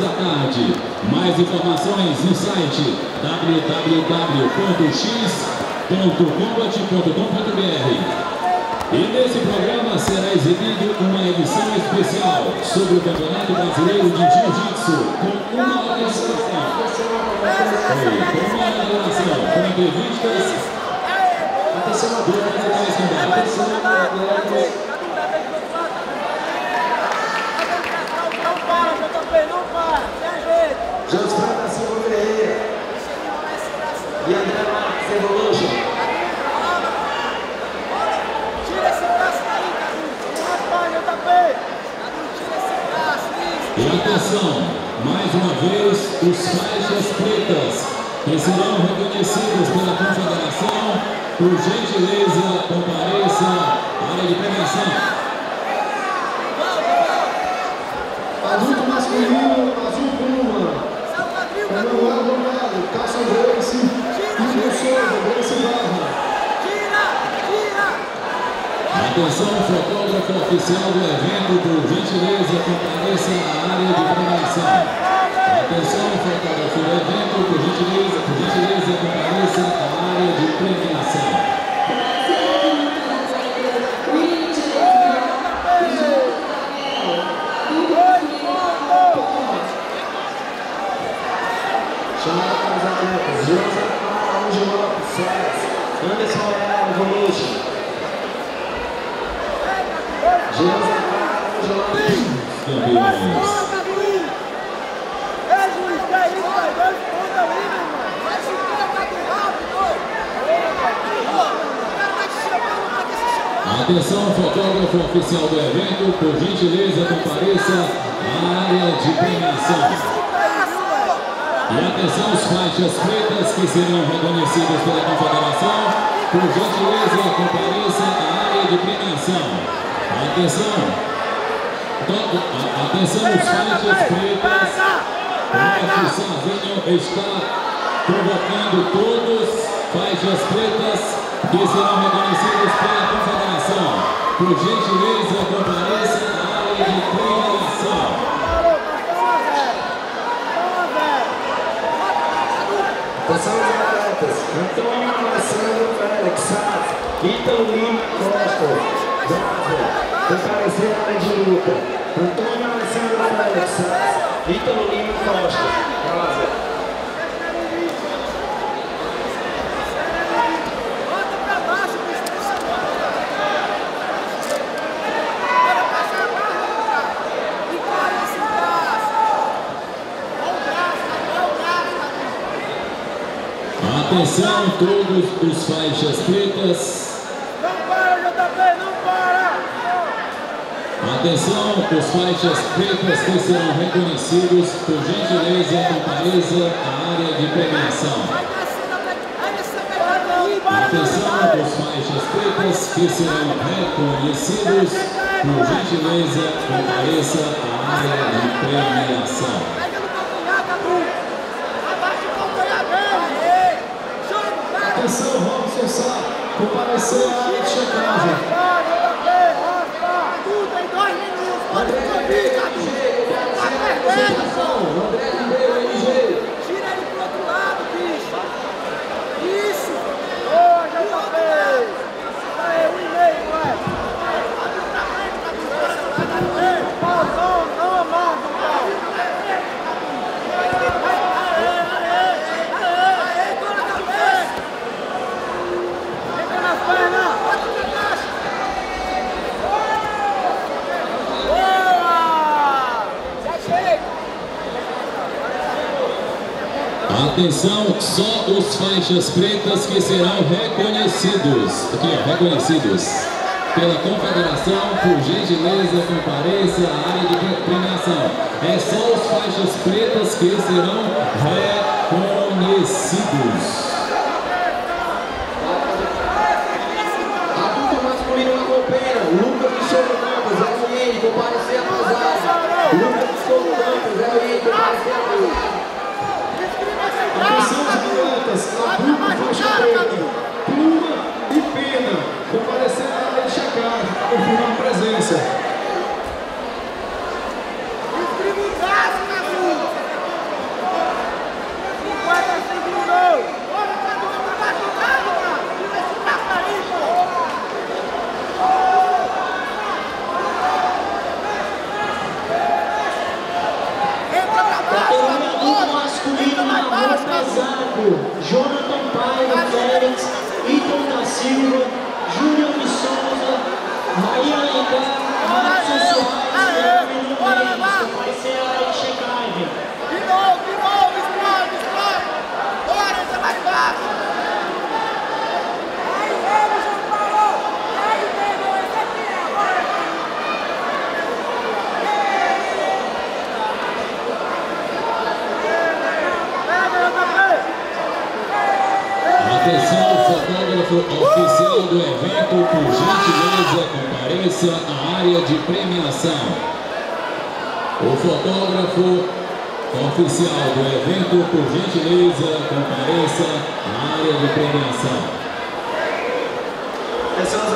da tarde. Mais informações no site www.x.combat.com.br. E nesse programa será exibido uma edição especial sobre o Campeonato Brasileiro de Jiu-Jitsu com uma organização, com entrevistas, atenção a duas combates. Josfran da Silva Ferreira e André Marques Evolution. Tira esse braço daí, Cadu. Rapaz, eu também. Cadu, tira esse braço. E atenção, mais uma vez, os faixas pretas que serão reconhecidos pela Confederação, por gentileza, compareça à área de premiação. Adulto masculino, azul pluma. Emanuel Ronaldo, Carson Grace, Hugo Souza, Grace Barra. Atenção, fotógrafo oficial do evento, por gentileza, compareça à área de premiação. Atenção, fotógrafo do evento, por gentileza, compareça à área de premiação. Chamada para os atletas, José Araújo Lopes, Sérgio, Anderson Leal, Evolution. José Araújo Lopes, Campeões. Atenção, fotógrafo oficial do evento, por gentileza, compareça à área de premiação. E atenção, os faixas pretas que serão reconhecidos pela Confederação, por gentileza, compareça à área de premiação. Atenção, atenção, os faixas pretas, o mestre Sarzinho está convocando todos, faixas pretas que serão reconhecidos pela Confederação. Por gentileza, compareça à área de premiação. atenção aos atletas, Antônio Alessandro Félix, Sá, Ítalo Lima Costa, Bravo, comparecer à área de luta. Antônio Alessandro Félix, Sá, Ítalo Lima Costa, Bravo. Atenção, todos os faixas pretas. Não para, JP, não para! Atenção, os faixas pretas que serão reconhecidos, por gentileza, compareça à área de premiação. Atenção, os faixas pretas que serão reconhecidos, por gentileza, compareça à área de premiação. Atenção, Robson Sá, comparecer à área de checagem. André Ribeiro, LG, André Ribeiro, LG. Tira ele pro outro lado, bicho. Isso. Boa, JP. Aí, 1,5, ué. Não, amado, cara. Atenção, só os faixas pretas que serão reconhecidos, aqui ó, reconhecidos pela Confederação, por gentileza, compareça à área de premiação. É só os faixas pretas que serão reconhecidos. Adulto masculino na copeira, Lucas de Souza Campos, LN, comparecer atrasado. Lucas de Souza Campos, LN, comparecer atrasado. Atenção, os atletas, adulto, faixa preta, pluma e pena, comparecer na área de checagem, confirmar a presença. Escreve o braço, Cadu! Zago, Jonathan Paiva, Félix, Ítalo da Silva, Júnior de Souza, Maria Alencar, Marcos Soares, Menino Mendes, aparecer a Checaive. De novo, explode! Bora, você vai embaixo! Aí vamos, João Paulo! Aí pegou, esse aqui é agora! Atenção, fotógrafo oficial do evento, por gentileza, compareça à área de premiação. O fotógrafo oficial do evento, por gentileza, compareça à área de premiação. Essas